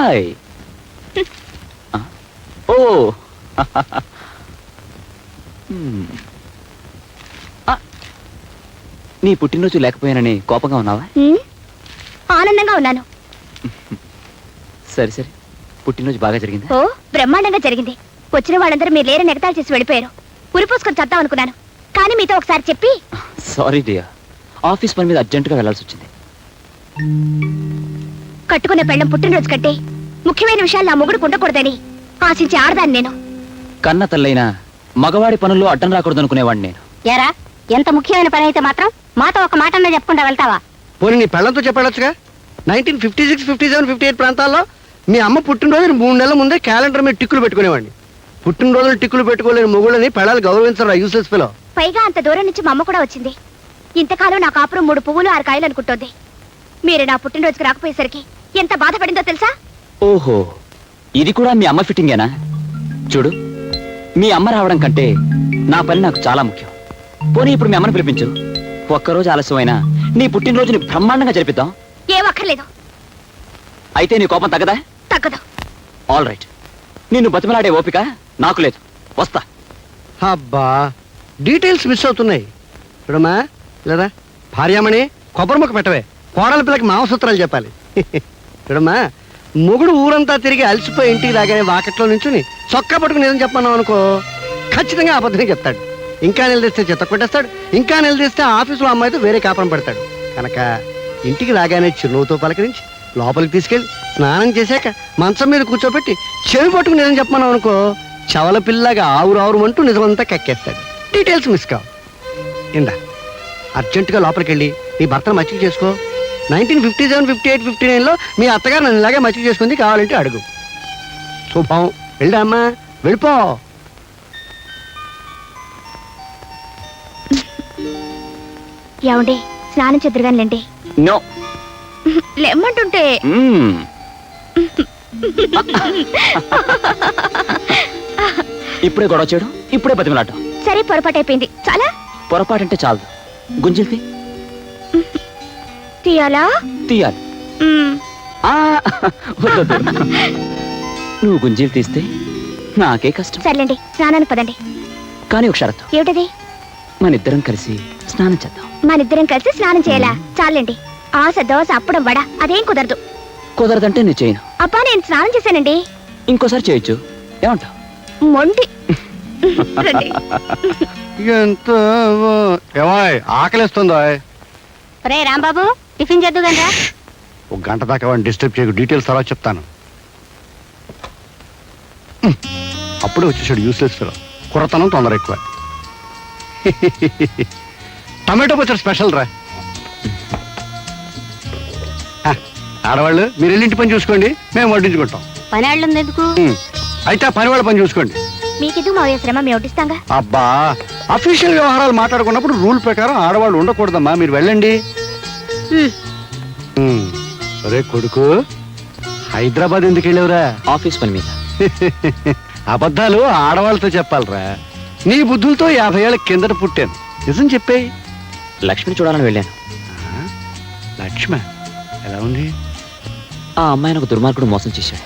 Hi. ఓ నీ పుట్టినరోజు లేకపోయానని కోపంగా ఉన్నావా? ఆనందంగా ఉన్నాను. సరే సరే, పుట్టినరోజు బాగా జరిగింది? ఓ బ్రహ్మాండంగా జరిగింది. వచ్చిన వాళ్ళందరూ మీరు లేరని ఎగతాళి చేసి వెళ్ళిపోయారు. ఉరిపోసుకొని చద్దాం అనుకున్నాను, కానీ మీతో ఒకసారి చెప్పి. సారీ డియర్, ఆఫీస్ పని మీద అర్జెంటుగా వెళ్లాల్సి వచ్చింది. కట్టుకున్న పెళ్ళం పుట్టినరోజు కంటే ముఖ్యమైన విషయాలు నా మొగుడు ఉండకూడదని ఆశించి ఆడదాన్ని నేను. కన్న తల్లైనా మగవాడి పనుల్లో అడ్డం రాకూడదు అనుకునేవాడిని నేను. ఎరా, ఎంత ముఖ్యమైన పని అయితే మాత్రం మాతో ఒక మాట అన్నా చెప్పకుండా వెళ్తావా? పోనీ నీ పెళ్ళంతో చెప్పాడొచ్చుగా. 1956, 57, 58 ప్రాంతాల్లో మీ అమ్మ పుట్టినరోజు 3 నెలల ముందే క్యాలెండర్ మీద టిక్కులు పెట్టుకునేవాడిని. పుట్టినరోజులు టిక్కులు పెట్టుకోలేని మొగుళ్ళని పెళ్ళాలు గౌరవించరా యూసెస్ పిలో. పైగా అంత దూరం నుంచి మా అమ్మ కూడా వచ్చింది. ఇంతకాలం నా కాపురం 3 పువ్వులు 6 కాయలు అనుకుంటోంది. మీరు నా పుట్టినరోజుకి రాకపోయేసరికి ఎంత బాధపడిందో తెలుసా? ఓహో, ఇది కూడా మీ అమ్మ ఫిట్టింగేనా? చూడు, మీ అమ్మ రావడం కంటే నా పని నాకు చాలా ముఖ్యం. పోనీ ఇప్పుడు మీ అమ్మని పిలిపించు. ఒక్కరోజు ఆలస్యమైనా నీ పుట్టినరోజుని బ్రహ్మాండంగా జరిపిద్దాం. ఏం అక్కర్లేదు. అయితే నీ కోపం తగ్గదా? తగ్గదు. ఆల్ రైట్, నిన్ను బతిమలాడే ఓపిక నాకు లేదు. వస్తా. అబ్బా, డీటెయిల్స్ మిస్ అవుతున్నాయి. చూడమ్మా, లేదా భార్యామణి కొబ్బరి ముక్క పెట్టవే. కోడల పిల్లకి మాంసూత్రాలు చెప్పాలి. చూడమ్మా, మొగుడు ఊరంతా తిరిగి అలసిపోయి ఇంటికి రాగానే వాకట్లో నుంచుని చొక్కా పట్టుకుని ఏదని చెప్పమన్నావు అనుకో, ఖచ్చితంగా అబద్ధమే చెప్తాడు. ఇంకా నిలదీస్తే చెత్త కొట్టేస్తాడు. ఇంకా నిలదీస్తే ఆఫీసులో అమ్మాయితో వేరే కాపురం పెడతాడు. కనుక ఇంటికి రాగానే చిరునవ్వుతో పలకరించి లోపలికి తీసుకెళ్ళి స్నానం చేశాక మంచం మీద కూర్చోబెట్టి చెవి పట్టుకుని ఏదని చెప్పమన్నావు అనుకో, చవల పిల్లగా ఆవురావురమంటూ నిజమంతా కక్కేస్తాడు. డీటెయిల్స్ మిస్ కావు. ఇందా అర్జెంటుగా లోపలికి వెళ్ళి నీ భర్తను మచ్చిక చేసుకో. 1957, 58, 59లో మీ అత్తగారు నన్ను ఇలాగే మచ్చిక చేసుకుంది, కావాలంటే అడుగు. శుభం. వెళ్ళా అమ్మా, వెళ్ళిపో. ఏమండి, స్నానం చెదురుగానిలేండి. నో, లెమ్మంటుంటే. ఇప్పుడే గొడవ చేయడం, ఇప్పుడే బతిమలాటం. సరే, పొరపాటు అయిపోయింది. చాలా పొరపాటంటే చాలదు. గుంజిల్తి తీయాలా? తీయాలి. నువ్వు గుంజీలు తీస్తే నాకే కష్టం. సర్లేండి, స్నానానికి పదండి. కానీ ఒక షరతు. ఏమిటది? మనిద్దరం కలిసి స్నానం చేద్దాం. మనిద్దరం కలిసి స్నానం చేయాలా? చాలండి. ఆశ దోశ అప్పడం వడ అదేం కుదరదు. కుదరదంటే నేను చేయను. అబ్బా, నేను స్నానం చేశానండి. ఇంకోసారి చేయొచ్చు, ఏమంటావు? మొండి. రండి. ఎంత ఆకలిస్తుందో. రే రాంబాబు, టిఫిన్ చేద్దు గంట. ఒక గంట దాకా వాడిని డిస్టర్బ్ చేయకు. డీటెయిల్స్ తర్వాత చెప్తాను. అప్పుడే వచ్చేసాడు యూస్లెస్ ఫెలో. కుర్రతనం తొందర ఎక్కువ. టమాటో పచ్చడి స్పెషల్ రా. ఆడవాళ్ళు మీరు వెళ్ళి ఇంటి పని చూసుకోండి, మేము వడ్డించుకుంటాం. పని ఎందుకు? అయితే ఆ పని వాళ్ళ పని చూసుకోండి. మీకెందుకు మా శ్రమ, మేము వడ్డిస్తాంగా. అబ్బా, అఫీషియల్ వ్యవహారాలు మాట్లాడుకున్నప్పుడు రూల్ ప్రకారం ఆడవాళ్ళు ఉండకూడదమ్మా. మీరు వెళ్ళండి. సరే కొడుకు, హైదరాబాద్ ఎందుకు వెళ్ళావురా? ఆఫీస్ పని మీద. అబద్ధాలు ఆడవాళ్ళతో చెప్పాలరా. నీ బుద్ధులతో 50 ఏళ్ళ కిందట పుట్టాను. నిజం చెప్పేయి. లక్ష్మిని చూడాలని వెళ్ళాను. లక్ష్మ ఎలా ఉంది? ఆ అమ్మాయిని ఒక దుర్మార్గుడు మోసం చేశాడు.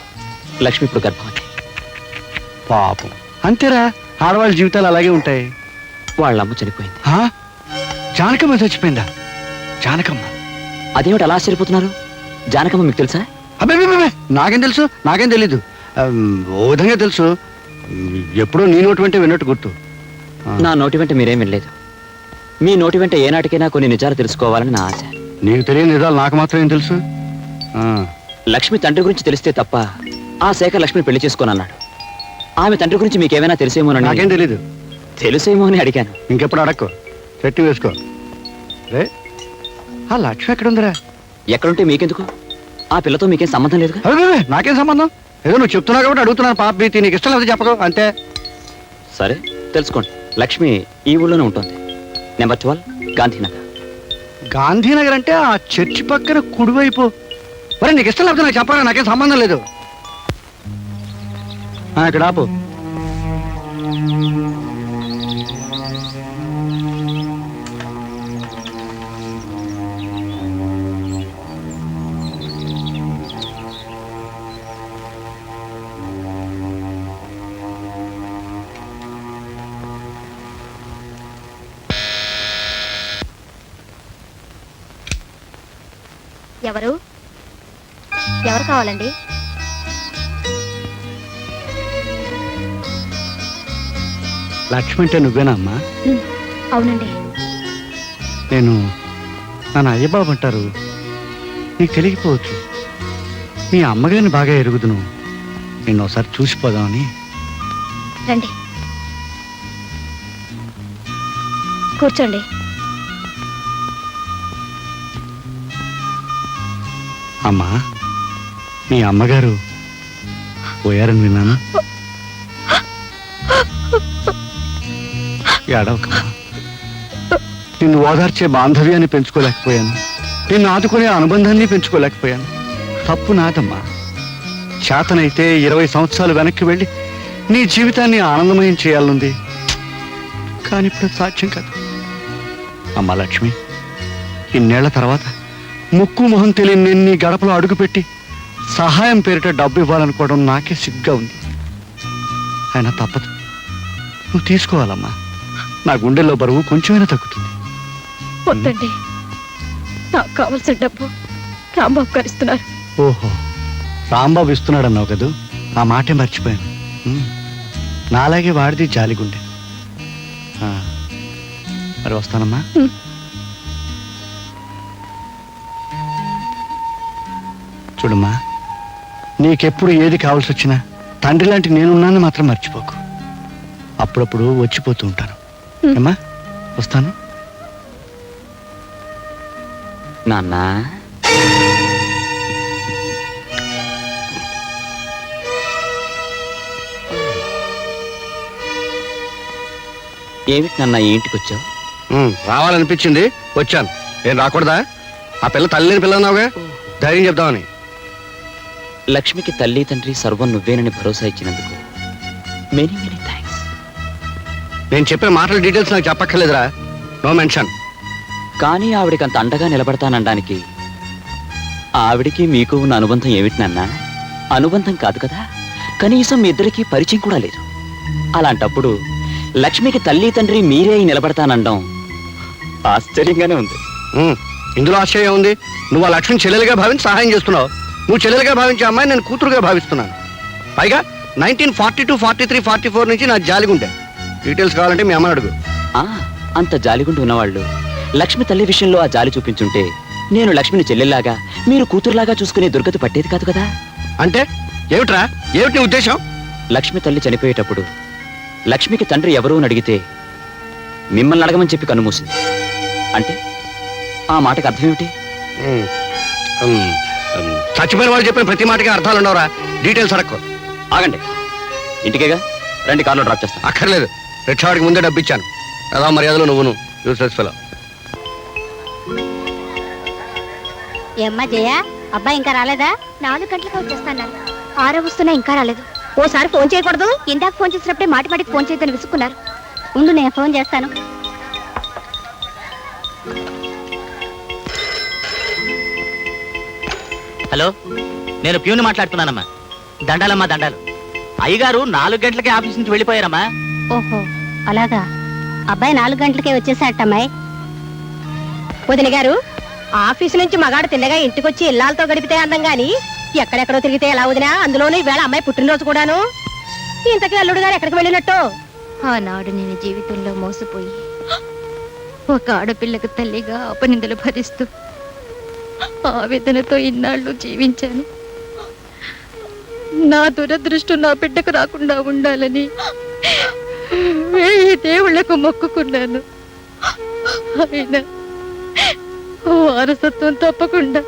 లక్ష్మి ఇప్పుడు గర్భవతి. పాపం. అంతేరా, ఆడవాళ్ళ జీవితాలు అలాగే ఉంటాయి. వాళ్ళ అమ్మ చనిపోయింది. జానకమ్మ చచ్చిపోయిందా? జానకమ్మ? అదేమిటి అలా ఆశ్చర్యపోతున్నారు? జానకమ్మ మీకు తెలుసా? అబ్బాయి, నాకేం తెలుసు? నాకేం తెలీదు. ఓ విధంగా తెలుసు. ఎప్పుడో నీ నోటి వెంటే విన్నట్టు గుర్తు. నా నోటి వెంట మీరేం వినలేదు. మీ నోటి వెంట ఏనాటికైనా కొన్ని నిజాలు తెలుసుకోవాలని నా ఆశ. నీకు తెలియని నిజాలు నాకు మాత్రం ఏం తెలుసు? లక్ష్మి తండ్రి గురించి తెలిస్తే తప్ప ఆ శేఖర్ లక్ష్మిని పెళ్లి చేసుకోనన్నాడు. ఆమె తండ్రి గురించి మీకేమైనా తెలిసేమోనని. నాకేం తెలీదు. తెలుసేమో అని అడిగాను. ఇంకెప్పుడు అడక్కు, చెట్టు వేసుకో. రే, ఆ లక్ష్మి ఎక్కడుందిరా? ఎక్కడుంటే మీకెందుకు? ఆ పిల్లతో మీకేం సంబంధం లేదుగా. నాకేం సంబంధం? ఏదో నువ్వు చెప్తున్నావు కాబట్టి అడుగుతున్నాను. పాప ప్రీతి, నీకు ఇష్టం లేదు చెప్పకు, అంతే. సరే, తెలుసుకోండి. లక్ష్మి ఈ ఊళ్ళోనే ఉంటుంది. నెంబర్ 12 గాంధీనగర్. గాంధీనగర్ అంటే ఆ చర్చి పక్కన కుడివైపు. మరి నీకు ఇష్టం లేకపోతే నాకు చెప్పాలి, నాకేం సంబంధం లేదు. ఇక్కడ ఆపు. ఎవరు ఎవరు కావాలండి? లక్ష్మి అంటే నువ్వేనా అమ్మా? అవునండి. నేను నన్ను అయ్యబాబు అంటారు, నీకు తెలియకపోవచ్చు. మీ అమ్మగారిని బాగా ఎరుగుదును, నిన్ను ఒకసారి చూసిపోదామని. రండి కూర్చోండి. అమ్మా, మీ అమ్మగారు పోయారని విన్నాను. ఏడవకమ్మా. నిన్ను ఓదార్చే బాంధవ్యాన్ని పెంచుకోలేకపోయాను, నిన్ను ఆదుకునే అనుబంధాన్ని పెంచుకోలేకపోయాను. తప్పు నాదమ్మా. చేతనైతే 20 సంవత్సరాలు వెనక్కి వెళ్ళి నీ జీవితాన్ని ఆనందమయం చేయాలనుంది, కానీ ఇప్పుడు సాధ్యం కాదు. అమ్మా లక్ష్మి, ఇన్నేళ్ల తర్వాత ముక్కు మొహం తెలియని నేను నీ గడపలో అడుగుపెట్టి సహాయం పేరిట డబ్బు ఇవ్వాలనుకోవడం నాకే సిగ్గా ఉంది. అయినా తప్పదు, నువ్వు తీసుకోవాలమ్మా. నా గుండెల్లో బరువు కొంచెమైనా తగ్గుతుంది. వద్దండి, నాకు కావాల్సిన డబ్బు రాంబాబు గారు ఇస్తున్నారు. ఓహో, రాంబాబు ఇస్తున్నాడు అన్నావు కదూ, ఆ మాటే మర్చిపోయాను. నాలాగే వాడిది జాలిగుండె. ఆ, మరి వస్తానమ్మా. చూడమ్మా, నీకెప్పుడు ఏది కావాల్సి వచ్చినా తండ్రి లాంటి నేనున్నాను మాత్రం మర్చిపోకు. అప్పుడప్పుడు వచ్చిపోతూ ఉంటాను. ఏమ్మా, వస్తాను. నాన్న, ఏమిటి నాన్న ఈ ఇంటికి వచ్చావు? రావాలనిపించింది, వచ్చాను. నేను రాకూడదా? ఆ పిల్ల తల్లిని పిల్ల అన్నావుగా, ధైర్యం చెప్దామని. లక్ష్మికి తల్లి తండ్రి సర్వం నువ్వేనని భరోసా ఇచ్చినందుకు మెనీ మెనీ థ్యాంక్స్. నేను చెప్పే మాటల డీటెయిల్స్ నాకు చెప్పక్కర్లేదురా, నో మెన్షన్. కానీ ఆవిడికి అంత అండగా నిలబడతానడానికి ఆవిడికి మీకు ఉన్న అనుబంధం ఏమిటి నాన్న? అనుబంధం కాదు కదా, కనీసం మీ ఇద్దరికి పరిచయం కూడా లేదు. అలాంటప్పుడు లక్ష్మికి తల్లి తండ్రి మీరే అయి నిలబడతానండం ఆశ్చర్యంగానే ఉంది. ఇందులో ఆశ్చర్యం ఉంది? నువ్వు ఆ లక్ష్మిని చెల్లెలుగా భావించి సహాయం చేస్తున్నావు. నువ్వు చెల్లెలుగా భావించే అమ్మాయి నేను కూతురుగా భావిస్తున్నాను. పైగా 1942, 43, 44 నుంచి నా జాలిగుండే. డీటెయిల్స్ కావాలంటే మీ అమ్మని అడుగు. అంత జాలిగుండి ఉన్నవాళ్ళు లక్ష్మి తల్లి విషయంలో ఆ జాలి చూపించుంటే నేను లక్ష్మిని చెల్లెల్లాగా మీరు కూతురులాగా చూసుకునే దుర్గతి పట్టేది కాదు కదా. అంటే ఏమిట్రా, ఏమిటి నీ ఉద్దేశం? లక్ష్మి తల్లి చనిపోయేటప్పుడు లక్ష్మికి తండ్రి ఎవరూ అని అడిగితే మిమ్మల్ని అడగమని చెప్పి కన్నుమూసింది. అంటే ఆ మాటకు అర్థం ఏమిటి? చచ్చిపోయిన వాళ్ళు చెప్పిన ప్రతి మాటకి అర్థాలు ఉండవురా. డీటెయిల్స్ అడక్కు. ఆగండి, ఇంటికేగా రండి, కార్లో డ్రాప్ చేస్తాను. అక్కర్లేదు, రిక్షావాడికి ముందే డబ్బు ఇచ్చాను. అదా మర్యాదలో నువ్వును యూస్లెస్ ఫెలో. ఏమ్మా జయ, అబ్బాయి ఇంకా రాలేదా? 4 గంటలకు వచ్చేస్తాన్నారు. 6 వస్తున్నా ఇంకా రాలేదు. ఓసారి ఫోన్ చేయకూడదు? ఇందాక ఫోన్ చేసినప్పుడే మాటి మాటికి ఫోన్ చేయదని విసుక్కున్నారు. ఉండు, నేను ఫోన్ చేస్తాను. హలో, నేను ప్యూని మాట్లాడుతున్నానమ్మా. దండాలమ్మా, దండాలు. అయ్యగారు 4 గంటలకే ఆఫీస్ నుంచి వెళ్ళిపోయారమ్మా. ఓహో, అలాగా. అబ్బాయి 4 గంటలకే వచ్చేసాటమ్మాయి. వదిన గారు, ఆఫీసు నుంచి మగాడు తిన్నగా ఇంటికొచ్చి ఇల్లాలతో గడిపితే అందం గాని ఎక్కడెక్కడో తిరిగితే ఎలా వదినా? అందులోనూ ఈవేళ అమ్మాయి పుట్టినరోజు కూడాను. ఇంతకీ అల్లుడు గారు ఎక్కడికి వెళ్ళినట్టు? ఆనాడు నేను జీవితంలో మోసపోయి ఒక ఆడపిల్లకు తల్లిగా అపనిందలు భరిస్తూ ఆవేదనతో ఇన్నాళ్ళు జీవించాను. నా దురదృష్టం నా బిడ్డకు రాకుండా ఉండాలని 1000 దేవుళ్లకు మొక్కుకున్నాను. అయినా వారసత్వం తప్పకుండా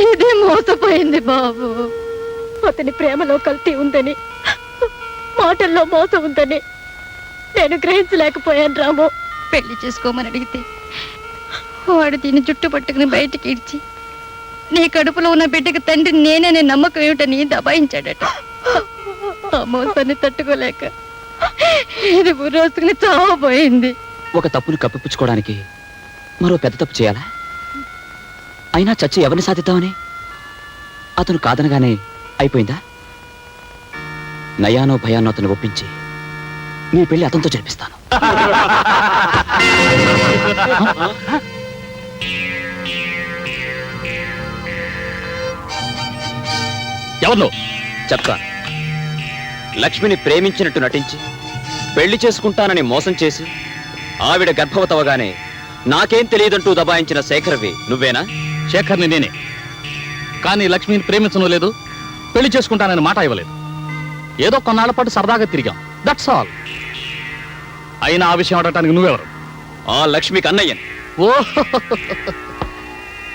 ఇది మోసపోయింది బాబు. అతని ప్రేమలో కల్తీ ఉందని, మాటల్లో మోసం ఉందని నేను గ్రహించలేకపోయాను రాము. పెళ్లి చేసుకోమని అడిగితే వాడు దీన్ని జుట్టు పట్టుకుని బయటికి ఇడ్చి నీ కడుపులో ఉన్న బిడ్డకి తండ్రి నేనే నమ్మకం ఏమిటని దబాయించాడట. ఆ మోసాన్ని తట్టుకోలేక ఇది రోజుకుని చావబోయింది. ఒక తప్పును కప్పిపుచ్చుకోవడానికి మరో పెద్ద తప్పు చేయాలా? అయినా చచ్చి ఎవరిని సాధిద్దామని? అతను కాదనగానే అయిపోయిందా? నయానో భయానో అతను ఒప్పించి మీ పెళ్లి అతనితో జరిపిస్తాను. ఎవరు నువ్వు? చెప్తాను. లక్ష్మిని ప్రేమించినట్టు నటించి పెళ్లి చేసుకుంటానని మోసం చేసి ఆవిడ గర్భవతవగానే నాకేం తెలియదంటూ దబాయించిన శేఖర్వి నువ్వేనా? శేఖర్ని నేనే. కానీ లక్ష్మిని ప్రేమించను లేదు, పెళ్లి చేసుకుంటానని మాట ఇవ్వలేదు. ఏదో కొన్నాళ్ల పాటు సరదాగా తిరిగాం, దట్స్ ఆల్. అయినా ఆ విషయం అడగటానికి నువ్వెవరు? ఆ లక్ష్మికి అన్నయ్యని. ఓ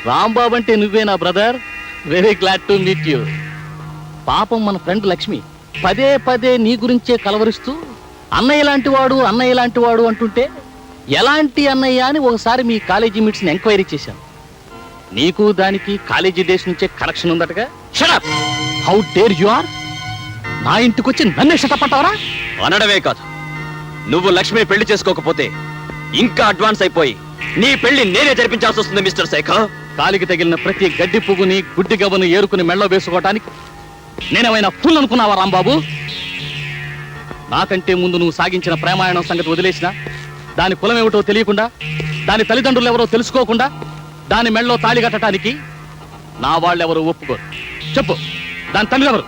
రాంబాబు అంటే నువ్వేనా brother? Very glad to meet you. పాపం మన ఫ్రెండ్ లక్ష్మి పదే పదే నీ గురించే కలవరిస్తూ అన్నయ్య లాంటి వాడు, అన్నయ్య లాంటి వాడు అంటుంటే ఎలాంటి అన్నయ్య అని ఒకసారి మీ కాలేజీ మీట్స్ని ఎంక్వైరీ చేశాను. నీకు దానికి కాలేజీ డేస్ నుంచే కనెక్షన్ ఉందటగా. Shut up! How dare you are! నా ఇంటికి వచ్చి నన్నే షటపట్టావరా? అనడమే కాదు, నువ్వు లక్ష్మిని పెళ్లి చేసుకోకపోతే ఇంకా అడ్వాన్స్ అయిపోయి నీ పెళ్లి నేనే జరిపించాల్సి వస్తుంది మిస్టర్ శేఖర్. కాలికి తగిలిన ప్రతి గడ్డి పువ్వుని, గుడ్డి గవ్వను ఏరుకుని మెళ్ళో వేసుకోవటానికి నేనేమైనా ఫుల్ అనుకున్నావా రాంబాబు? నాకంటే ముందు నువ్వు సాగించిన ప్రేమాయణం సంగతి వదిలేసినా, దాని కులం ఏమిటో తెలియకుండా, దాని తల్లిదండ్రులు ఎవరో తెలుసుకోకుండా దాని మెళ్ళలో తాళి కట్టడానికి నా వాళ్ళెవరూ ఒప్పుకోరు. చెప్పు, దాని తండ్రి ఎవరు?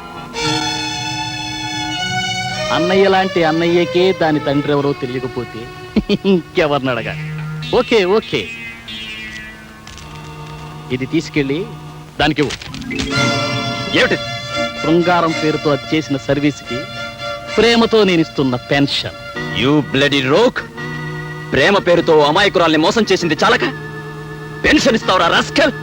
అన్నయ్య లాంటి అన్నయ్యకే దాని తండ్రి ఎవరో తెలియకపోతే ఇంకెవరిని అడగా? ఓకే ఓకే, ఇది తీసుకెళ్ళి దానికి ఇవ్వు. ఏమిటి? శృంగారం పేరుతో అది చేసిన సర్వీస్కి ప్రేమతో నేను ఇస్తున్న పెన్షన్. You bloody rogue! ప్రేమ పేరుతో అమాయకురాల్ని మోసం చేసింది చాలక పెన్షన్ ఇస్తావురా రాస్కల్?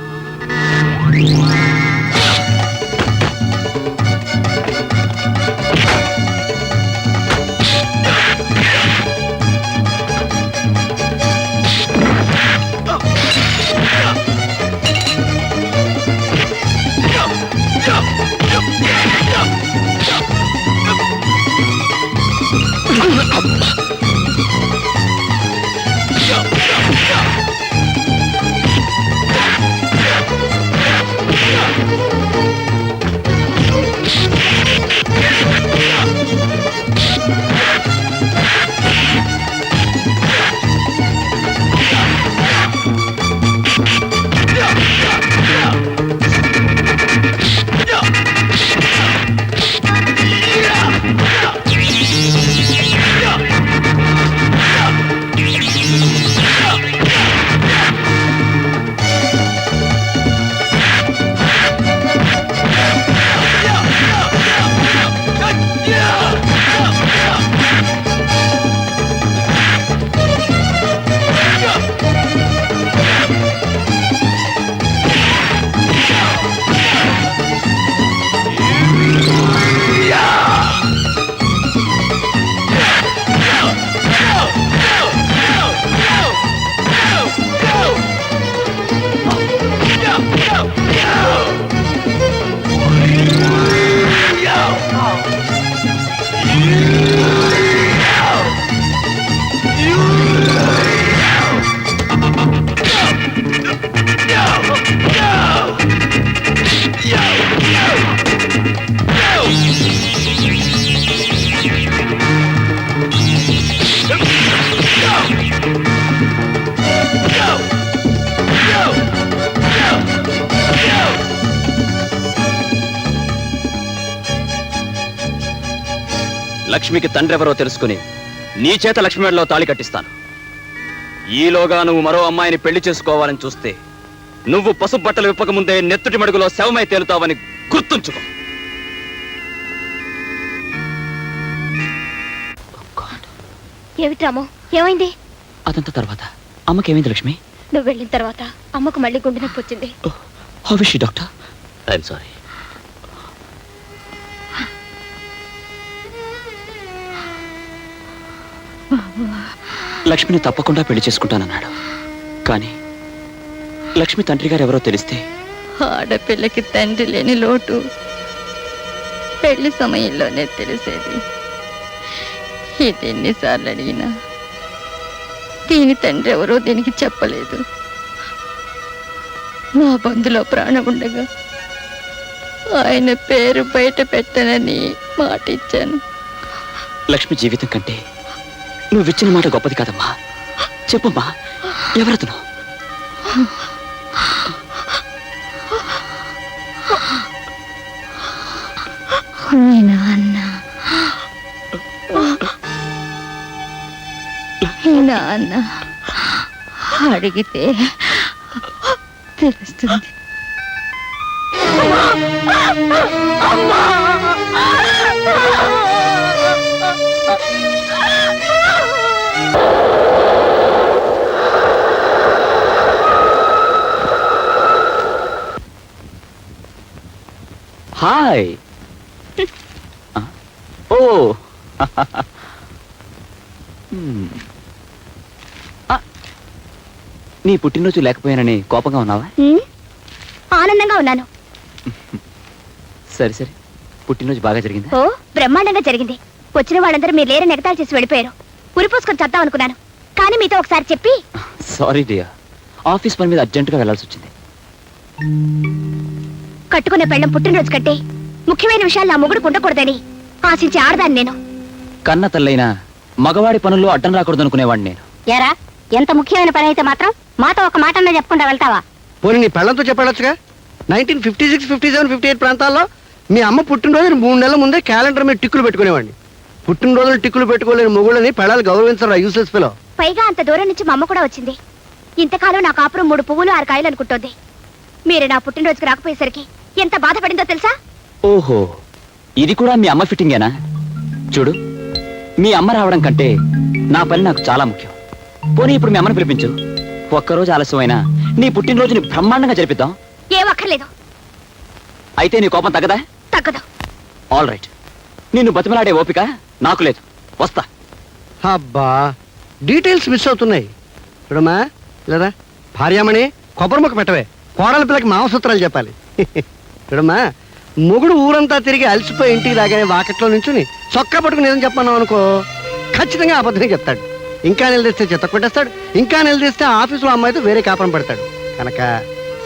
లక్ష్మికి తండ్రి ఎవరో తెలుసుకుని నీ చేత లక్ష్మి మెడలో తాళి కట్టిస్తాను. ఈలోగా నువ్వు మరో అమ్మాయిని పెళ్లి చేసుకోవాలని చూస్తే నువ్వు పసుపు బట్టలు విప్పక ముందే నెత్తుటి మడుగులో శవమై తేలుతావని గుర్తుంచుకో. ఏమిటి రాము, ఏమైంది? అదంతా తర్వాత అమ్మకేమైంది లక్ష్మి? నువ్వు వెళ్ళిన తర్వాత అమ్మకు మళ్ళీ గుండె నొప్పి వచ్చింది. How is she doctor? I'm sorry. లక్ష్మిని తప్పకుండా పెళ్లి చేసుకుంటానన్నాడు. కానీ లక్ష్మి తండ్రి గారు ఎవరో తెలిస్తే ఆడపిల్లకి తండ్రి లేని లోటు పెళ్లి సమయంలోనే తెలిసేది. ఇది ఎన్నిసార్లు అడిగినా దీని తండ్రి ఎవరో దీనికి చెప్పలేదు. నా బంధులో ప్రాణం ఉండగా ఆయన పేరు బయట పెట్టనని మాట ఇచ్చాను. లక్ష్మి జీవితం కంటే నువ్విచ్చిన మాట గొప్పది కాదమ్మా. చెప్పమ్మా, ఎవరతను? మీ నాన్న మీ నాన్న అడిగితే తెలుస్తుంది. హాయ్ ఓ హ్మ్. ఆ, నీ పుట్టినరోజు లేకపోయానని కోపంగా ఉన్నావా? ఆనందంగా ఉన్నాను. సరే సరే, పుట్టినరోజు బాగా జరిగిందా? ఓ బ్రహ్మాండంగా జరిగింది. వచ్చిన వాళ్ళందరూ మీరు లేరని ఎగతాళి చేసి వెళ్ళిపోయారు. ఉరిపోసుకొని చద్దాం అనుకున్నాను, కానీ మీతో ఒకసారి చెప్పి సారీ డియర్, ఆఫీస్ పని మీద అర్జెంటుగా వెళ్ళాల్సి వచ్చింది. కట్టుకున్న పెళ్ళం పుట్టినరోజు కంటే ముఖ్యమైన విషయాలు నా మొగుడు ఉండకూడదని ఆశించి ఆడదాన్ని నేను. కన్న తల్లైన మగవాడి పనుల్లో అడ్డం రాకూడదు అనుకునేవాడిని నేను. ఎరా, ఎంత ముఖ్యమైన పని అయితే మాత్రం మాతో ఒక మాట అన్నా చెప్పకుండా వెళ్తావా? పోనీ నీ పెళ్ళంతో చెప్పాడొచ్చుగా. 1956, 57, 58 ప్రాంతాల్లో మీ అమ్మ పుట్టినరోజు 3 నెలల ముందే క్యాలెండర్ మీద టిక్కులు పెట్టుకునేవాడిని. పుట్టినరోజులు టిక్కులు పెట్టుకోలేని మొగుళ్ళని పెళ్ళాలు గౌరవించరా యూసెస్ పిలో. పైగా అంత దూరం నుంచి మా అమ్మ కూడా వచ్చింది. ఇంతకాలం నా కాపురం 3 పువ్వులు 6 కాయలు అనుకుంటోంది. మీరు నా పుట్టినరోజుకి రాకపోయేసరికి ఎంత బాధపడిందో తెలుసా? ఓహో, ఇది కూడా మీ అమ్మ ఫిట్టింగేనా? చూడు, మీ అమ్మ రావడం కంటే నా పని నాకు చాలా ముఖ్యం. పోనీ ఇప్పుడు మీ అమ్మని పిలిపించు. ఒక్కరోజు ఆలస్యమైనా నీ పుట్టినరోజుని బ్రహ్మాండంగా జరిపిద్దాం. ఏం అక్కర్లేదు. అయితే నీ కోపం తగ్గదా? తగ్గదు. ఆల్ రైట్, నిన్ను బతిమలాడే ఓపిక నాకు లేదు. వస్తా. అబ్బా, డీటెయిల్స్ మిస్ అవుతున్నాయి. చూడమ్మా, లేదా భార్యామణి కొబ్బరి ముక్క పెట్టవే. కోడల పిల్లకి మాంసూత్రాలు చెప్పాలి. చూడమ్మా, మొగుడు ఊరంతా తిరిగి అలసిపోయి ఇంటికి రాగానే వాకట్లో నుంచుని చొక్కా పట్టుకుని ఏదని చెప్పన్నావు అనుకో, ఖచ్చితంగా అబద్ధమే చెప్తాడు. ఇంకా నిలదీస్తే చెత్త కొట్టేస్తాడు. ఇంకా నిలదీస్తే ఆఫీసులో అమ్మాయితో వేరే కాపురం పెడతాడు. కనుక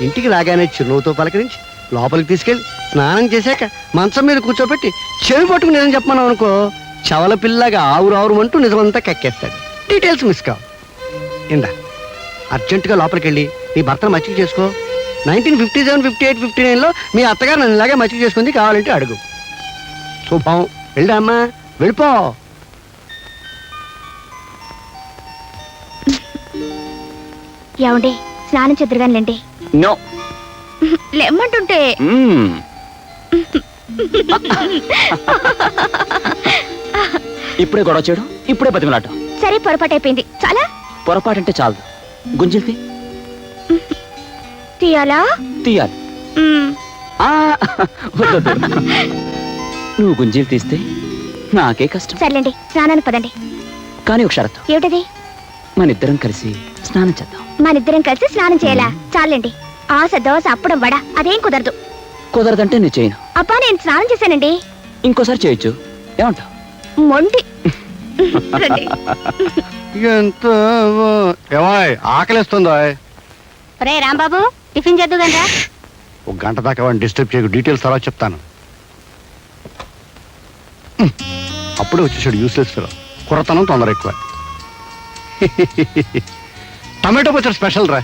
ఇంటికి రాగానే చిరునవ్వుతో పలకరించి లోపలికి తీసుకెళ్ళి స్నానం చేశాక మంచం మీద కూర్చోబెట్టి చెవి పట్టుకుని ఏదని చెప్పన్నావు అనుకో, చవల పిల్లగా ఆవురావురమంటూ నిజమంతా కక్కేస్తాడు. డీటెయిల్స్ మిస్ కావు. ఇందా అర్జెంటుగా లోపలికి వెళ్ళి నీ భర్తను మచ్చిక చేసుకో. 1957, 58, 59లో మీ అత్తగారు నన్ను ఇలాగే మచ్చిక చేసుకుంది, కావాలంటే అడుగు. శుభం. వెళ్ళా అమ్మా, వెళ్ళిపో. ఏమండి, స్నానం చెద్దరుగానిలేండి. నో. లేమ్మంటుంటే ఇప్పుడే గొడవ చేయడం, ఇప్పుడే బతిమలాటం. సరే, పొరపాటు అయిపోయింది. చాలా పొరపాటంటే చాలదు. గుంజిల్తి తీయాలా? తీయాలి. ఆ, వద్దొద్దు. నువ్వు గుంజీలు తీస్తే నాకే కష్టం. సర్లేండి, స్నానానికి పదండి. కానీ ఒక షరతు. ఏమిటది? మనిద్దరం కలిసి స్నానం చేద్దాం. మనిద్దరం కలిసి స్నానం చేయాలా? చాలండి. ఆశ, దోశ, అప్పడం, వడ అదేం కుదరదు. కుదరదంటే నేను చేయను. అబ్బా, నేను స్నానం చేశానండి. ఇంకోసారి చేయొచ్చు. ఏమంటావు? మొండి. రండి. ఎంత ఏమాయ్ ఆకలిస్తుందో. రే రాంబాబు, టిఫిన్ చేద్దుగా. ఒక గంట దాకా వాడిని డిస్టర్బ్ చేయకు. డీటెయిల్స్ తర్వాత చెప్తాను. అప్పుడే వచ్చేసాడు యూస్లెస్ ఫెలో. కుర్రతనం తొందర ఎక్కువ. టమాటో పచ్చడి స్పెషల్ రా.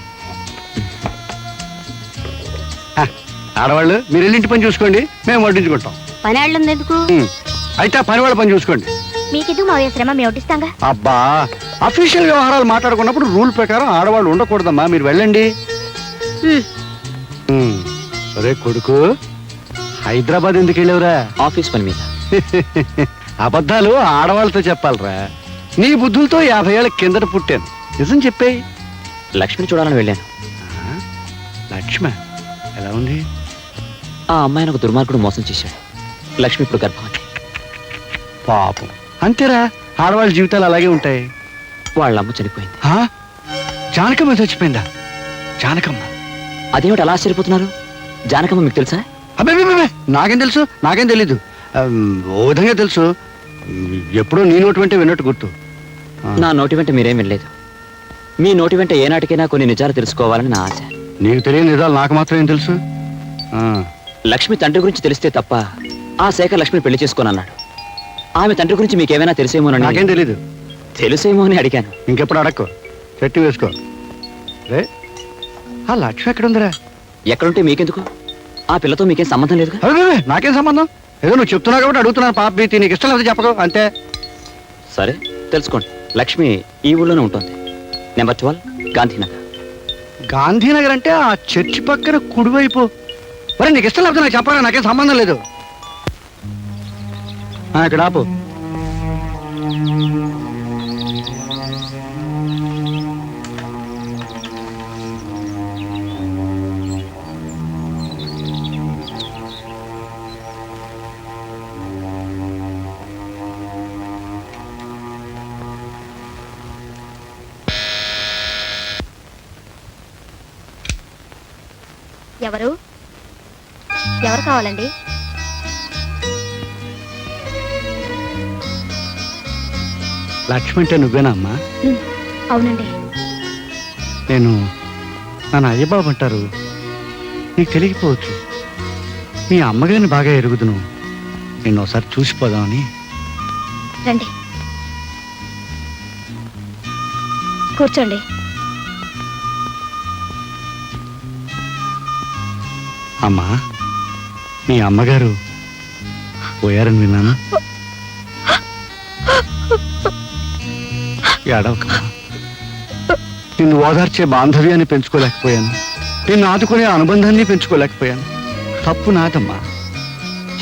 ఆడవాళ్ళు మీరు వెళ్ళి ఇంటి పని చూసుకోండి, మేము వడ్డించుకుంటాం. పని వాళ్ళు ఎందుకు? అయితే ఆ పని వాళ్ళ పని చూసుకోండి. మీకిదు మా శ్రమ మేము వడ్డిస్తాంగా. అబ్బా, అఫీషియల్ వ్యవహారాలు మాట్లాడుకున్నప్పుడు రూల్ ప్రకారం ఆడవాళ్ళు ఉండకూడదమ్మా. మీరు వెళ్ళండి. అరే కొడుకు, హైదరాబాద్ ఎందుకు వెళ్ళావురా? ఆఫీస్ పని మీద. అబద్ధాలు ఆడవాళ్ళతో చెప్పాలరా. నీ బుద్ధులతో 50 ఏళ్ళ కిందట పుట్టాను. నిజం చెప్పేయి. లక్ష్మిని చూడాలని వెళ్ళాను. లక్ష్మ ఎలా ఉంది? ఆ అమ్మాయిని ఒక దుర్మార్గుడు మోసం చేశాడు. లక్ష్మి ఇప్పుడు గర్భవతి. పాపం. అంతేరా, ఆడవాళ్ళ జీవితాలు అలాగే ఉంటాయి. వాళ్ళ అమ్మ చనిపోయింది. జానకమ్మ చచ్చిపోయిందా? జానకమ్మ? అదేమిటి అలా ఆశ్చర్యపోతున్నారు? జానకమ్మ మీకు తెలుసా? అబ్బే, నాకేం తెలుసు? నాకేం తెలీదు. ఓ విధంగా తెలుసు. ఎప్పుడో నీ నోటి వెంటే విన్నట్టు గుర్తు. నా నోటి వెంట మీరేం వినలేదు. మీ నోటి వెంట ఏనాటికైనా కొన్ని నిజాలు తెలుసుకోవాలని నా ఆశ. నీకు తెలియని నిజాలు నాకు మాత్రం ఏం తెలుసు? లక్ష్మి తండ్రి గురించి తెలిస్తే తప్ప ఆ శేఖర్ లక్ష్మిని పెళ్లి చేసుకోనన్నాడు. ఆమె తండ్రి గురించి మీకేమైనా తెలిసేమోనని. నాకేం తెలీదు. తెలుసేమో అని అడిగాను. ఇంకెప్పుడు అడక్కు, చెట్టు వేసుకో. రే, ఆ లక్ష్మి ఎక్కడుందిరా? ఎక్కడుంటే మీకెందుకు? ఆ పిల్లతో మీకేం సంబంధం లేదుగా. అబ్బే, నాకేం సంబంధం? ఏదో నువ్వు చెప్తున్నావు కాబట్టి అడుగుతున్నాను పాప ప్రీతి, నీకు ఇష్టం లేకపోతే చెప్పకు అంతే. సరే తెలుసుకోండి. లక్ష్మి ఈ ఊళ్ళోనే ఉంటుంది. నెంబర్ 12 గాంధీనగర్. గాంధీనగర్ అంటే ఆ చర్చి పక్కన కుడివైపు. మరి నీకు ఇష్టం లేకపోతే నాకు చెప్పాలా, నాకేం సంబంధం లేదు. ఇక్కడ ఆపు. ఎవరు ఎవరు కావాలండి? లక్ష్మి అంటే నువ్వేనా అమ్మా? అవునండి. నేను నన్ను అయ్యబాబు అంటారు, నీకు తెలియకపోవచ్చు. మీ అమ్మగారిని బాగా ఎరుగుదును, నిన్ను ఒకసారి చూసిపోదామని. రండి కూర్చోండి. అమ్మా, మీ అమ్మగారు పోయారని విన్నాను. ఏడవకమ్మా. నిన్ను ఓదార్చే బాంధవ్యాన్ని పెంచుకోలేకపోయాను, నిన్ను ఆదుకునే అనుబంధాన్ని పెంచుకోలేకపోయాను. తప్పు నాదమ్మా.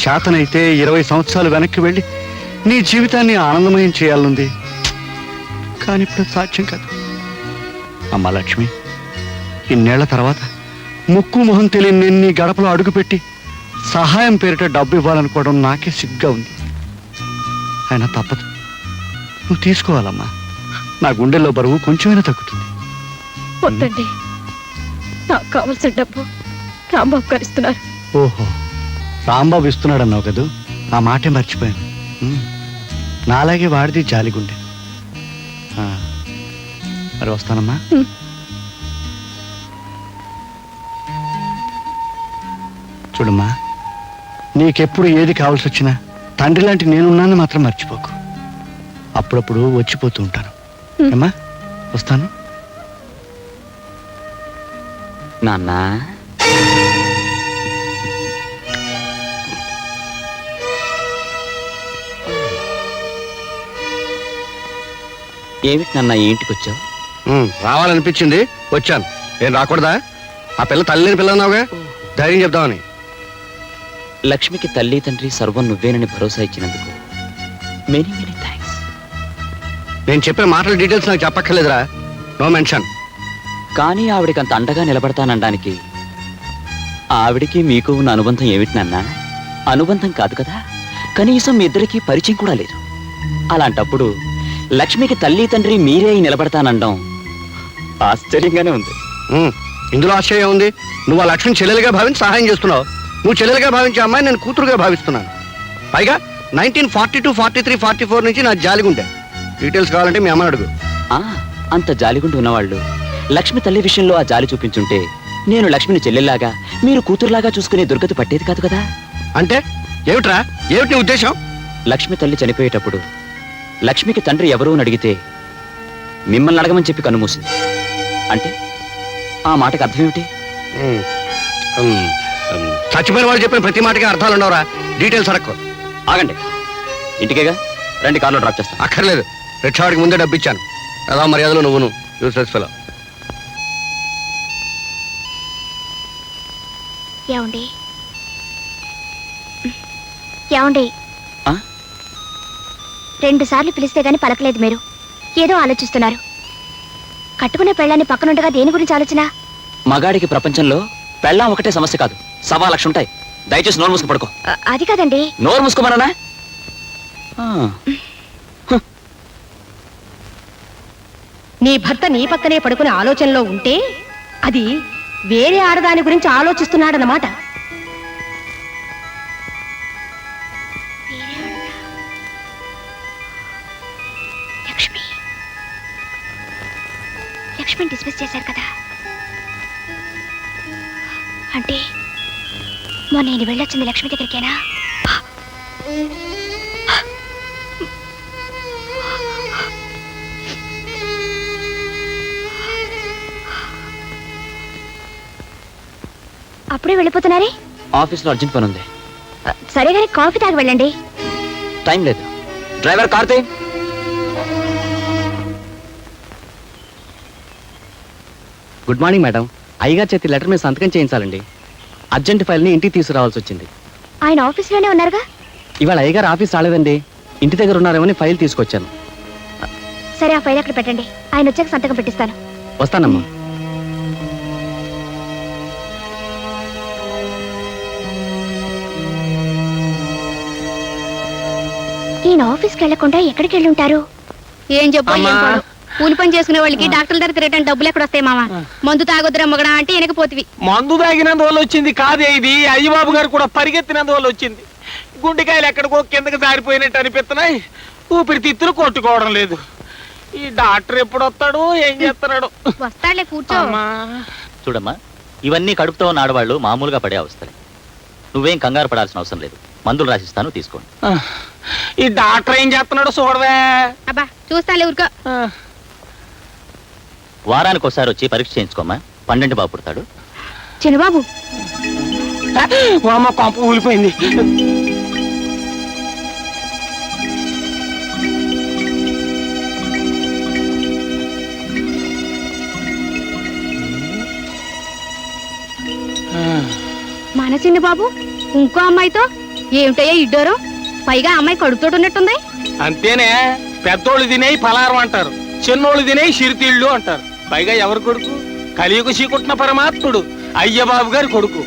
చేతనైతే 20 సంవత్సరాలు వెనక్కి వెళ్ళి నీ జీవితాన్ని ఆనందమయం చేయాలనుంది, కానీ ఇప్పుడు సాధ్యం కాదు. అమ్మా లక్ష్మి, ఇన్నేళ్ల తర్వాత ముక్కు మొహం తెలియని నేను నీ గడపలో అడుగుపెట్టి సహాయం పేరిట డబ్బు ఇవ్వాలనుకోవడం నాకే సిగ్గా ఉంది. అయినా తప్పదు, నువ్వు తీసుకోవాలమ్మా. నా గుండెల్లో బరువు కొంచెమైనా తగ్గుతుంది. వద్దండి, నాకు కావలసిన డబ్బు రాంబాబు గారు ఇస్తున్నారు. ఓహో, రాంబాబు ఇస్తున్నాడన్నావు కదూ, ఆ మాటే మర్చిపోయాను. నాలాగే వాడిది జాలిగుండె. మరి వస్తానమ్మా. చూడమ్మా, నీకెప్పుడు ఏది కావాల్సి వచ్చినా తండ్రి లాంటి నేనున్నాను మాత్రం మర్చిపోకు. అప్పుడప్పుడు వచ్చిపోతూ ఉంటాను. అమ్మా వస్తాను. నాన్న, ఏమిటి నాన్న ఈ ఇంటికి వచ్చావు? రావాలనిపించింది, వచ్చాను. ఏం రాకూడదా? ఆ పిల్ల తల్లిని పిల్ల అన్నావుగా, ధైర్యం చెప్దామని. లక్ష్మికి తల్లి తండ్రి సర్వం నువ్వేనని భరోసా ఇచ్చినందుకు మెనీ మెనీ థ్యాంక్స్. నేను చెప్పే మాటల డీటెయిల్స్ నాకు చెప్పక్కర్లేదురా, నో మెన్షన్. కానీ ఆవిడికి అంత అండగా నిలబడతానడానికి ఆవిడికి మీకు ఉన్న అనుబంధం ఏమిటి నాన్న? అనుబంధం కాదు కదా, కనీసం మీ ఇద్దరికి పరిచయం కూడా లేదు. అలాంటప్పుడు లక్ష్మికి తల్లి తండ్రి మీరే నిలబడతానండం ఆశ్చర్యంగానే ఉంది. ఇందులో ఆశ్చర్యం ఉంది? నువ్వు ఆ లక్ష్మిని చెల్లెలుగా భావించి సహాయం చేస్తున్నావు. నువ్వు చెల్లెలుగా భావించే అమ్మాయి నేను కూతురుగా భావిస్తున్నాను. పైగా 1942, 43, 44 నుంచి నా జాలిగుండే. డీటెయిల్స్ కావాలంటే మీ అమ్మని అడుగు. అంత జాలిగుండి ఉన్నవాళ్ళు లక్ష్మి తల్లి విషయంలో ఆ జాలి చూపించుంటే నేను లక్ష్మిని చెల్లెల్లాగా మీరు కూతురులాగా చూసుకునే దుర్గతి పట్టేది కాదు కదా. అంటే ఏమిట్రా, ఏమిటి నీ ఉద్దేశం? లక్ష్మి తల్లి చనిపోయేటప్పుడు లక్ష్మికి తండ్రి ఎవరూ అని అడిగితే మిమ్మల్ని అడగమని చెప్పి కన్నుమూసింది. అంటే ఆ మాటకి అర్థం ఏమిటి? చచ్చిపోయిన వాళ్ళు చెప్పిన ప్రతి మాటకి అర్థాలు ఉండవురా. డీటెయిల్స్ అడక్కు. ఆగండి, ఇంటికేగా రండి, కార్లో డ్రాప్ చేస్తాను. అక్కర్లేదు, రిక్షావాడికి ముందే డబ్బు ఇచ్చాను. అలా మర్యాదలో నువ్వును యూస్లెస్ ఫెలో. ఏమండి ఏమండి, 2 సార్లు పిలిస్తే గాని పలకలేదు మీరు. ఏదో ఆలోచిస్తున్నారు. కట్టుకునే పెళ్ళాన్ని పక్కనుండగా దేని గురించి ఆలోచన? మగాడికి ప్రపంచంలో పెళ్ళాం ఒకటే సమస్య కాదు, 1.25 లక్షలు ఉంటాయి. దయచేసి నోరు మూసుకు పడుకో. అది కాదండి. నోరు మూసుకోమన్నా? నీ భర్త నీ పక్కనే పడుకునే ఆలోచనలో ఉంటే అది వేరే ఆడదాని గురించి ఆలోచిస్తున్నాడన్నమాట. లక్ష్మిని డిస్మిస్ చేశారు కదా, అంటే మొన్న నేను వెళ్ళొచ్చింది లక్ష్మి దగ్గరికేనా? అప్పుడే వెళ్ళిపోతున్నారే? ఆఫీస్లో అర్జెంట్ పని ఉంది. సరే గాని కాఫీ తాగి వెళ్ళండి. టైం లేదు. Driver Karthi. Good morning madam. అయ్యగారి చేతి లెటర్ మీద సంతకం చేయించాలండి. అర్జెంట్ ఫైల్ని ఇంటికి తీసుకురావాల్సి వచ్చింది. ఆయన ఆఫీస్లోనే ఉన్నారుగా. ఇవాళ అయ్యగారు ఆఫీస్ రాలేదండి. ఇంటి దగ్గర ఉన్నారేమని ఫైల్ తీసుకొచ్చాను. సరే ఆ ఫైల్ అక్కడ పెట్టండి. ఆయన వచ్చాక సంతకం పెట్టిస్తాను. వస్తానమ్మా. ఈయన ఆఫీస్కి వెళ్లకుండా ఎక్కడికి వెళ్ళి ఉంటారు? ఏం చెప్పు కూలి పని చేసుకునే వాళ్ళకి డాక్టర్ దగ్గర తిరగటం డబ్బులు ఎక్కడ వస్తాయి మామ? మందు తాగొద్దురా మొగడా అంటే వెనకపోతివి. మందు తాగినందువల్ల వచ్చింది కాదే ఇది. అయ్యబాబు గారు కూడా పరిగెత్తినందువల్ల వచ్చింది. గుండెకాయలు ఎక్కడికో కిందకి జారిపోయినట్టు అనిపిస్తున్నాయి. ఊపిరితిత్తులు కొట్టుకోవడం లేదు. ఈ డాక్టర్ ఎప్పుడు వస్తాడు, ఏం చేస్తున్నాడు? వస్తాడులే కూర్చో. చూడమ్మా, ఇవన్నీ కడుపుతో ఉన్న ఆడవాళ్ళు మామూలుగా పడే అవస్థలే. నువ్వేం కంగారు పడాల్సిన అవసరం లేదు. మందులు రాసిస్తాను, తీసుకోండి. ఈ డాక్టర్ ఏం చేస్తున్నాడు చూడవే. అబ్బా చూస్తాలే ఊరుకో. వారానికి ఒకసారి వచ్చి పరీక్ష చేయించుకోమ్మా. 12 బాబు పుడతాడు. చిన్నబాబు అమ్మ కొంప ఊలిపోయింది. మన చిన్న బాబు ఇంకో అమ్మాయితో ఏమిటయ్యా ఇడ్డోరం? పైగా అమ్మాయి కడుపుతోటి ఉన్నట్టుంది. అంతేనే, పెద్దోళ్ళు తినేయి పలారం అంటారు, చిన్నోళ్ళు తినేయి చిరుతిళ్ళు అంటారు. పైగా ఎవరు కొడుకు? కలియుగ చీకుట్టిన పరమాత్ముడు అయ్యబాబు గారి కొడుకు.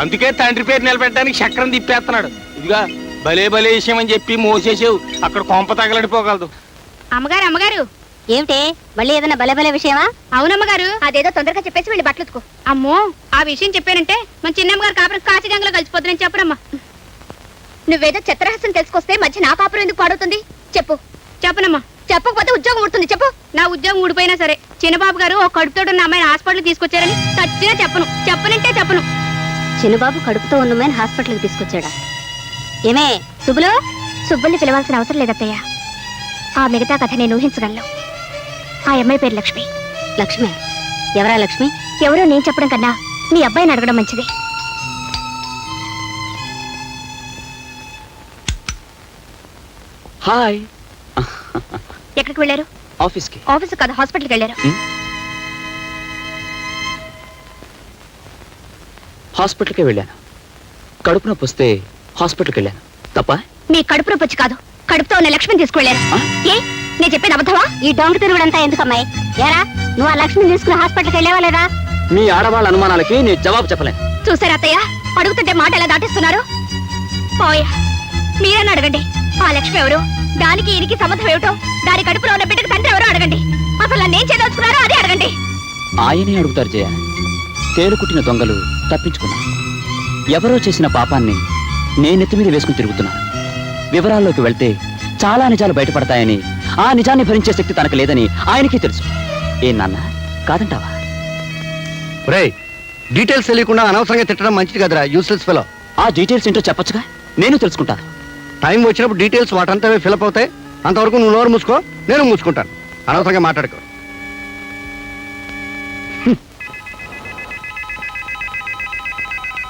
అందుకే తండ్రి పేరు నిలబెట్టడానికి చక్రం తిప్పేస్తున్నాడు. ఇదిగా భలే భలే విషయం అని చెప్పి మోసేసేవు, అక్కడ కొంప తగలడిపోగలదు. అమ్మగారు అమ్మగారు ఏమిటే మళ్ళీ ఏదైనా భలే భలే విషయమా? అవునమ్మగారు. అదేదో తొందరగా చెప్పేసి వెళ్ళి బట్టలు ఉతుకో. అమ్మో ఆ విషయం చెప్పానంటే మన చిన్నమ్మగారు కాపురం కాచిగంగలో కలిసిపోతుందని చెప్పరమ్మా. నువ్వేదో చిత్రహాసం తెలుసుకొస్తే మధ్య నా కాపురం ఎందుకు పాడుతుంది? చెప్పు. చెప్పనమ్మా. చెప్పకపోతే ఉద్యోగం ఊడుతుంది. చెప్పు. నా ఉద్యోగం ఊడిపోయినా సరే చిన్నబాబు గారు ఒక కడుపుతోటి ఉన్న అమ్మాయిని హాస్పిటల్ తీసుకొచ్చారని ఖచ్చితంగా చెప్పను. చెప్పనంటే చెప్పను. చిన్నబాబు కడుపుతో ఉన్నమని హాస్పిటల్కి తీసుకొచ్చాడా? ఏమే సుబ్బులు? సుబ్బుల్ని పిలవాల్సిన అవసరం లేదత్తయ్య. ఆ మిగతా కథ నేను ఊహించగలను. ఆ అమ్మాయి పేరు లక్ష్మి. లక్ష్మి? ఎవరా లక్ష్మి? ఎవరో నేను చెప్పడం కన్నా మీ అబ్బాయిని అడగడం మంచిది. హాయ్. ఎక్కడికి వెళ్ళారు? ఆఫీస్కి. ఆఫీస్ కాదు, హాస్పిటల్కి వెళ్ళారు. హాస్పిటల్కే వెళ్ళాను. కడుపు నొప్పి వస్తే హాస్పిటల్కి వెళ్ళాను. తప్ప? మీ కడుపు నొప్పి వచ్చి కాదు, కడుపుతో ఉన్న లక్ష్మిని తీసుకువెళ్ళారు. ఏ నేను చెప్పేది అబద్ధమా? ఈ డొంక తిరుగుడంతా ఎందుకు అమ్మాయి? ఏరా నువ్వు ఆ లక్ష్మిని తీసుకుని హాస్పిటల్కి వెళ్ళావా లేదా? మీ ఆడవాళ్ళ అనుమానాలకి నేను జవాబు చెప్పలేను. చూసారా అత్తయ్య, అడుగుతుంటే మాట ఎలా దాటిస్తున్నారు? పోయా మీరని అడగండి. ఆ లక్ష్మి ఎవరు, దానికి ఈయనకి సంబంధం ఏమిటో, దాని కడుపులో ఉన్న బిడ్డకి తండ్రి ఎవరో అడగండి. అసలు నన్ను ఏం చేయదలుచుకున్నారో అదే అడగండి. ఆయనే అడుగుతారు జయ. తేలు కుట్టిన దొంగలు తప్పించుకున్నారు. ఎవరో చేసిన పాపాన్ని నేనెత్తి మీద వేసుకుని తిరుగుతున్నాను. వివరాల్లోకి వెళ్తే చాలా నిజాలు బయటపడతాయని, ఆ నిజాన్ని భరించే శక్తి తనకు లేదని ఆయనకి తెలుసు. ఏ నాన్న కాదంటావా? రేయ్, డీటెయిల్స్ తెలియకుండా అనవసరంగా తిట్టడం మంచిది కదరా, యూస్లెస్ ఫెలో. ఆ డీటెయిల్స్ ఏంటో చెప్పొచ్చుగా, నేను తెలుసుకుంటాను. టైం వచ్చినప్పుడు డీటెయిల్స్ వాటంతా ఫిలప్ అవుతాయి. అంతవరకు నువ్వు నోరు మూసుకో, నేను మూసుకుంటాను. అనవసరంగా మాట్లాడుకో.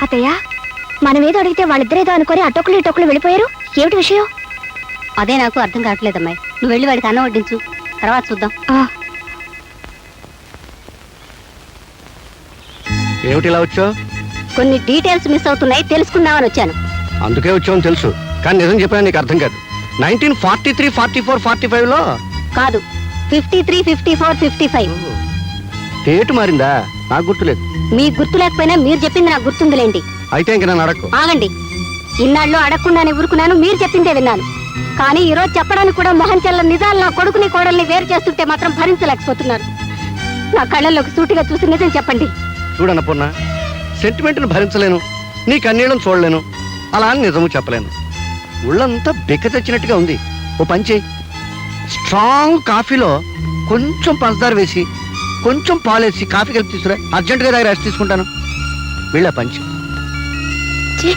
అత్తయ్య, మనం ఏదో అడిగితే వాళ్ళిద్దరేదో అనుకొని అటొక్కలు ఇటొక్కలు వెళ్ళిపోయారు. ఏమిటి విషయం? అదే నాకు అర్థం కావట్లేదమ్మాయి. నువ్వు వెళ్ళి వాడికి అన్నం వడ్డించు, తర్వాత చూద్దాం. ఏమిటి ఇలా వచ్చావు? కొన్ని డీటెయిల్స్ మిస్ అవుతున్నాయి, తెలుసుకుందామని వచ్చాను. అందుకే వచ్చావని తెలుసు, కానీ నిజం చెప్పినా నీకు అర్థం కాదు. 1943, 44, 45లో కాదు, 53, 54, 55. డేట్ మారిందా? నాకు గుర్తులేదు. మీ గుర్తు లేకపోయినా మీరు చెప్పింది నాకు గుర్తుందిలేండి. అయితే ఇంక నన్ను అడక్కు. ఆగండి. ఇన్నాళ్ళు అడగకుండానే ఊరుకున్నాను, మీరు చెప్పిందే విన్నాను. కానీ ఈ రోజు చెప్పడానికి కూడా మొహం చెల్ల నిజాలు నా కొడుకుని కోడల్ని వేరు చేస్తుంటే మాత్రం భరించలేకపోతున్నారు. నా కళ్ళల్లోకి సూటిగా చూసి నిజం చెప్పండి. చూడన్నపూర్ణ, సెంటిమెంట్ను భరించలేను, నీ కన్నీళ్ళను చూడలేను, అలా అని నిజము చెప్పలేను. ఒళ్ళంతా బెక్క తెచ్చినట్టుగా ఉంది. ఓ పని చేయి, స్ట్రాంగ్ కాఫీలో కొంచెం పంచదార వేసి కొంచెం పాలేసి కాఫీ కలిపి తీసుకురా. అర్జెంటుగా దగ్గర రెస్ట్ తీసుకుంటాను. వీళ్ళ పంచి ఛీ,